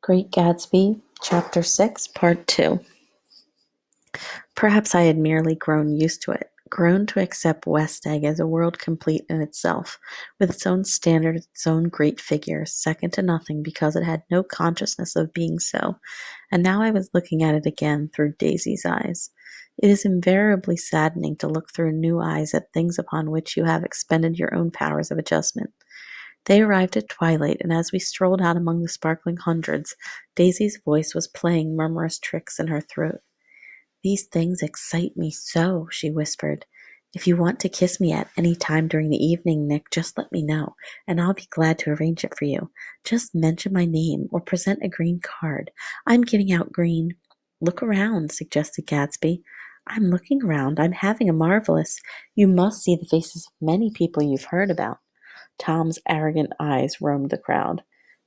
Great Gatsby, Chapter 6, Part 2. Perhaps I had merely grown used to it, grown to accept West Egg as a world complete in itself, with its own standards, its own great figure, second to nothing because it had no consciousness of being so, and now I was looking at it again through Daisy's eyes. It is invariably saddening to look through new eyes at things upon which you have expended your own powers of adjustment. They arrived at twilight, and as we strolled out among the sparkling hundreds, Daisy's voice was playing murmurous tricks in her throat. "These things excite me so," she whispered. "If you want to kiss me at any time during the evening, Nick, just let me know, and I'll be glad to arrange it for you. Just mention my name, or present a green card. I'm getting out green." "Look around," suggested Gatsby. "I'm looking around. I'm having a marvelous. You must see the faces of many people you've heard about." Tom's arrogant eyes roamed the crowd.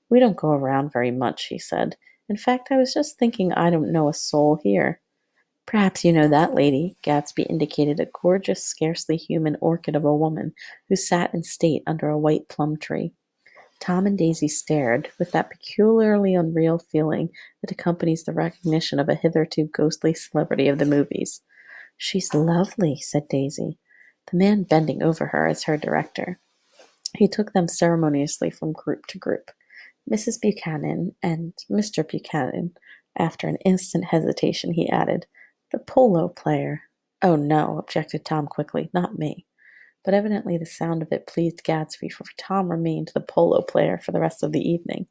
"We don't go around very much," he said. "In fact, I was just thinking I don't know a soul here." "Perhaps you know that lady." Gatsby indicated a gorgeous, scarcely human orchid of a woman who sat in state under a white plum tree. Tom and Daisy stared, with that peculiarly unreal feeling that accompanies the recognition of a hitherto ghostly celebrity of the movies. "She's lovely," said Daisy. The man bending over her as her director. He took them ceremoniously from group to group. "Mrs. Buchanan and Mr. Buchanan." After an instant hesitation, he added, "The polo player." "Oh, no," objected Tom quickly, "not me." But evidently the sound of it pleased Gatsby, for Tom remained the polo player for the rest of the evening.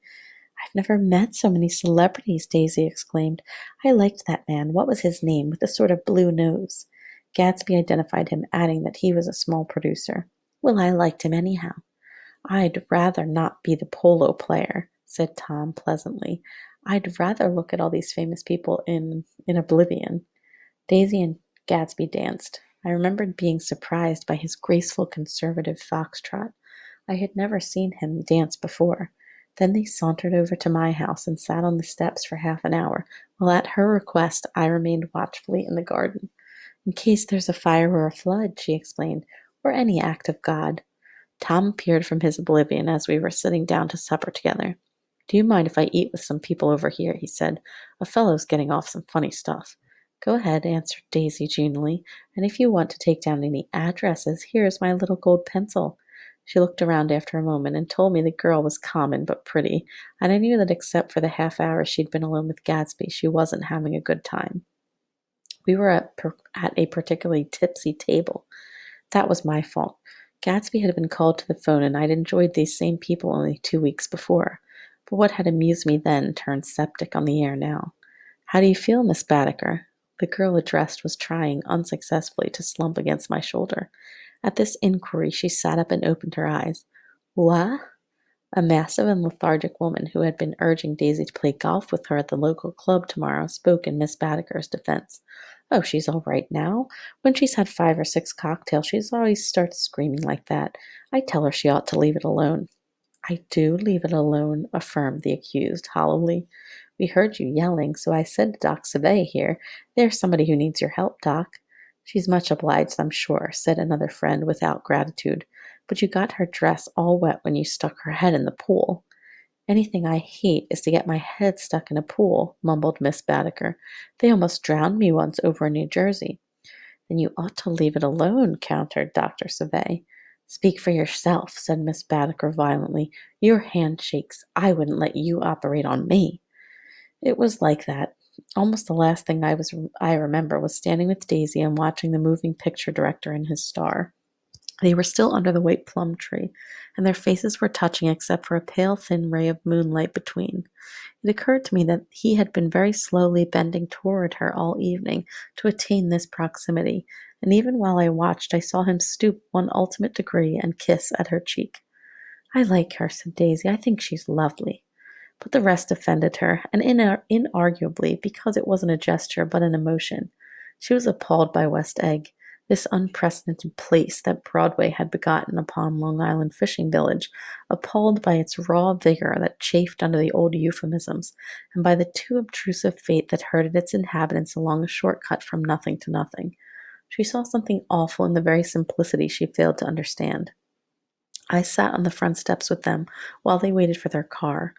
"I've never met so many celebrities," Daisy exclaimed. "I liked that man. What was his name, with the sort of blue nose?" Gatsby identified him, adding that he was a small producer. "Well, I liked him anyhow." "I'd rather not be the polo player," said Tom pleasantly. "I'd rather look at all these famous people in oblivion." Daisy and Gatsby danced. I remembered being surprised by his graceful conservative foxtrot. I had never seen him dance before. Then they sauntered over to my house and sat on the steps for half an hour, while at her request I remained watchfully in the garden. "In case there's a fire or a flood," she explained, "or any act of God." Tom appeared from his oblivion as we were sitting down to supper together. "Do you mind if I eat with some people over here?" he said. "A fellow's getting off some funny stuff." "Go ahead," answered Daisy genially, "and if you want to take down any addresses, here is my little gold pencil." She looked around after a moment and told me the girl was common but pretty, and I knew that except for the half hour she'd been alone with Gatsby, she wasn't having a good time. We were at a particularly tipsy table. That was my fault. Gatsby had been called to the phone, and I'd enjoyed these same people only 2 weeks before. But what had amused me then turned septic on the air now. "How do you feel, Miss Baddeker?" The girl addressed was trying, unsuccessfully, to slump against my shoulder. At this inquiry she sat up and opened her eyes. "What?" A massive and lethargic woman who had been urging Daisy to play golf with her at the local club tomorrow spoke in Miss Baddeker's defense. "Oh, she's all right now. When she's had 5 or 6 cocktails, she always starts screaming like that. I tell her she ought to leave it alone." "I do leave it alone," affirmed the accused hollowly. "We heard you yelling, so I said to Doc Savay here, 'There's somebody who needs your help, Doc.'" "She's much obliged, I'm sure," said another friend without gratitude. "But you got her dress all wet when you stuck her head in the pool." "Anything I hate is to get my head stuck in a pool," mumbled Miss Baddeker. "They almost drowned me once over in New Jersey." "Then you ought to leave it alone," countered Dr. Savay. "Speak for yourself," said Miss Baddeker violently. "Your hand shakes. I wouldn't let you operate on me." It was like that. Almost the last thing I remember was standing with Daisy and watching the moving picture director and his star. They were still under the white plum tree, and their faces were touching except for a pale, thin ray of moonlight between. It occurred to me that he had been very slowly bending toward her all evening to attain this proximity, and even while I watched, I saw him stoop one ultimate degree and kiss at her cheek. "I like her," said Daisy. "I think she's lovely." But the rest offended her, and inarguably, because it wasn't a gesture but an emotion. She was appalled by West Egg, this unprecedented place that Broadway had begotten upon Long Island fishing village, appalled by its raw vigor that chafed under the old euphemisms, and by the too obtrusive fate that herded its inhabitants along a short cut from nothing to nothing. She saw something awful in the very simplicity she failed to understand. I sat on the front steps with them while they waited for their car.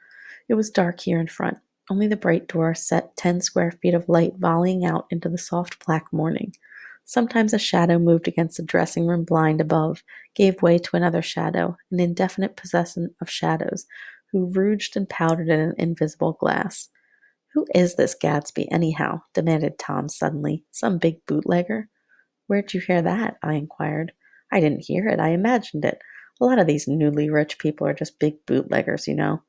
It was dark here in front. Only the bright door set 10 square feet of light volleying out into the soft black morning. Sometimes a shadow moved against the dressing room blind above, gave way to another shadow, an indefinite possession of shadows, who rouged and powdered in an invisible glass. "Who is this Gatsby, anyhow?" demanded Tom suddenly. "Some big bootlegger?" "Where'd you hear that?" I inquired. "I didn't hear it, I imagined it. A lot of these newly rich people are just big bootleggers, you know."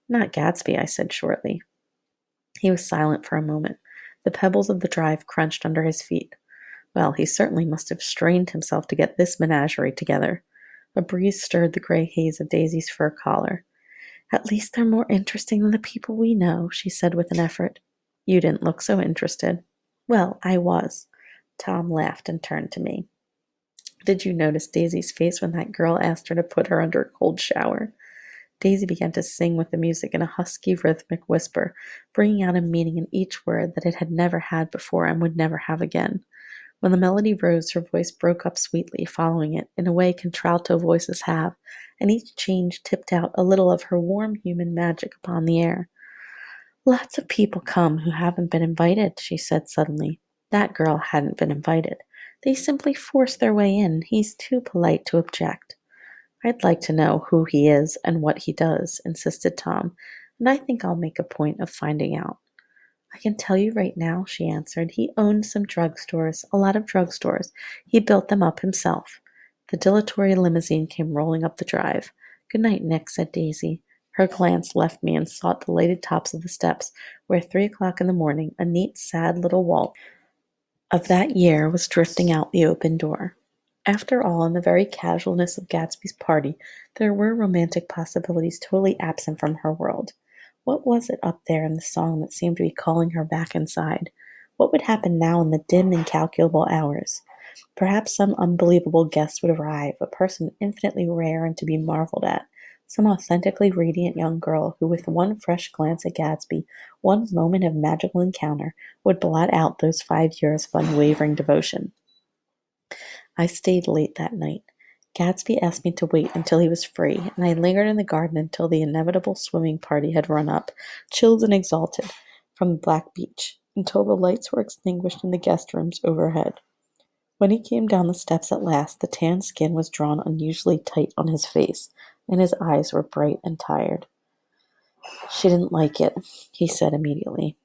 "Not Gatsby," I said shortly. He was silent for a moment. The pebbles of the drive crunched under his feet. Well, he certainly must have strained himself to get this menagerie together. A breeze stirred the gray haze of Daisy's fur collar. "At least they're more interesting than the people we know," she said with an effort. "You didn't look so interested." "Well, I was." Tom laughed and turned to me. "Did you notice Daisy's face when that girl asked her to put her under a cold shower?" Daisy began to sing with the music in a husky, rhythmic whisper, bringing out a meaning in each word that it had never had before and would never have again. When the melody rose, her voice broke up sweetly, following it, in a way contralto voices have, and each change tipped out a little of her warm human magic upon the air. "Lots of people come who haven't been invited," she said suddenly. That girl hadn't been invited. They simply forced their way in. He's too polite to object. "I'd like to know who he is and what he does," insisted Tom, "and I think I'll make a point of finding out." "I can tell you right now," she answered. "He owned some drugstores, a lot of drugstores. He built them up himself." The dilatory limousine came rolling up the drive. "Good night, Nick," said Daisy. Her glance left me and sought the lighted tops of the steps, where 3 o'clock in the morning, a neat, sad little waltz of that year was drifting out the open door. After all, in the very casualness of Gatsby's party, there were romantic possibilities totally absent from her world. What was it up there in the song that seemed to be calling her back inside? What would happen now in the dim, incalculable hours? Perhaps some unbelievable guest would arrive, a person infinitely rare and to be marveled at, some authentically radiant young girl who, with one fresh glance at Gatsby, one moment of magical encounter, would blot out those 5 years of unwavering devotion. I stayed late that night. Gatsby asked me to wait until he was free, and I lingered in the garden until the inevitable swimming party had run up, chilled and exalted, from the black beach, until the lights were extinguished in the guest rooms overhead. When he came down the steps at last, the tan skin was drawn unusually tight on his face, and his eyes were bright and tired. "She didn't like it," he said immediately.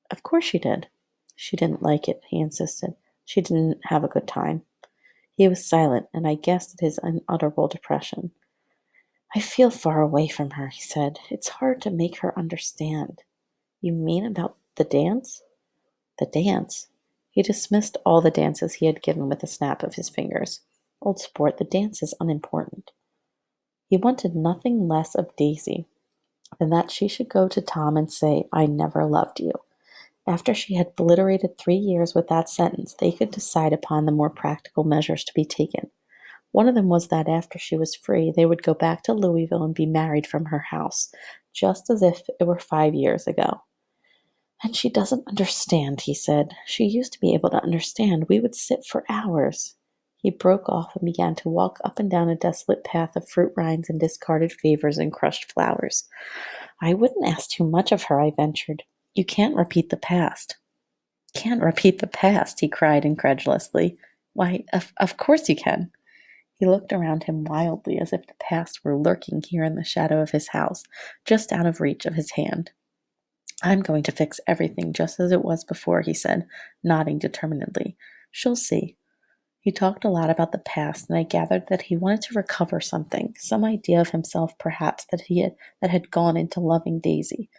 "Of course she did." "She didn't like it," he insisted. "She didn't have a good time." He was silent, and I guessed at his unutterable depression. "I feel far away from her," he said. "It's hard to make her understand." "You mean about the dance?" "The dance?" He dismissed all the dances he had given with a snap of his fingers. "Old sport, the dance is unimportant." He wanted nothing less of Daisy than that she should go to Tom and say, "I never loved you." After she had obliterated 3 years with that sentence, they could decide upon the more practical measures to be taken. One of them was that after she was free, they would go back to Louisville and be married from her house, just as if it were 5 years ago. "And she doesn't understand," he said. "She used to be able to understand. We would sit for hours." He broke off and began to walk up and down a desolate path of fruit rinds and discarded favors and crushed flowers. "I wouldn't ask too much of her," I ventured. "You can't repeat the past." "Can't repeat the past?" he cried incredulously. "Why, of course you can." He looked around him wildly, as if the past were lurking here in the shadow of his house, just out of reach of his hand. "I'm going to fix everything just as it was before," he said, nodding determinedly. "She'll see." He talked a lot about the past, and I gathered that he wanted to recover something, some idea of himself perhaps that had gone into loving Daisy.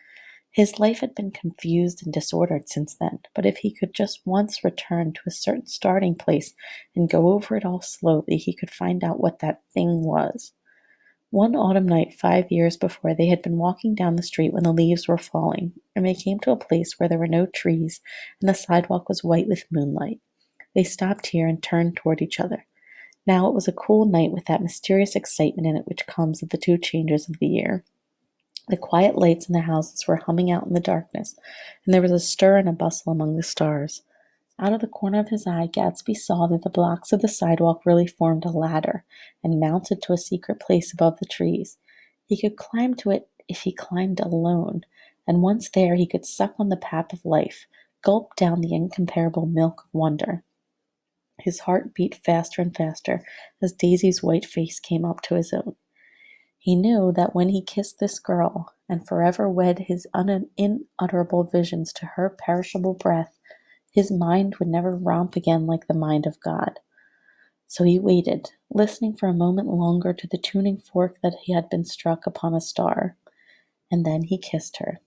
His life had been confused and disordered since then, but if he could just once return to a certain starting place and go over it all slowly, he could find out what that thing was. One autumn night 5 years before, they had been walking down the street when the leaves were falling, and they came to a place where there were no trees, and the sidewalk was white with moonlight. They stopped here and turned toward each other. Now it was a cool night with that mysterious excitement in it which comes with the two changes of the year. The quiet lights in the houses were humming out in the darkness, and there was a stir and a bustle among the stars. Out of the corner of his eye, Gatsby saw that the blocks of the sidewalk really formed a ladder, and mounted to a secret place above the trees. He could climb to it if he climbed alone, and once there he could suck on the pap of life, gulp down the incomparable milk of wonder. His heart beat faster and faster as Daisy's white face came up to his own. He knew that when he kissed this girl and forever wed his inutterable visions to her perishable breath, his mind would never romp again like the mind of God. So he waited, listening for a moment longer to the tuning fork that he had been struck upon a star. And then he kissed her.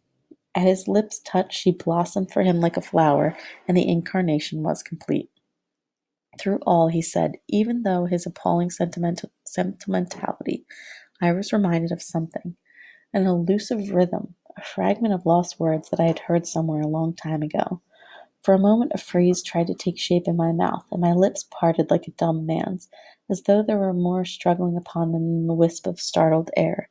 At his lips' touch, she blossomed for him like a flower, and the incarnation was complete. Through all, he said, even though his appalling sentimentality, I was reminded of something, an elusive rhythm, a fragment of lost words that I had heard somewhere a long time ago. For a moment a phrase tried to take shape in my mouth, and my lips parted like a dumb man's, as though there were more struggling upon them than the wisp of startled air.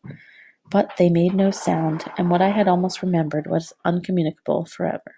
But they made no sound, and what I had almost remembered was uncommunicable forever.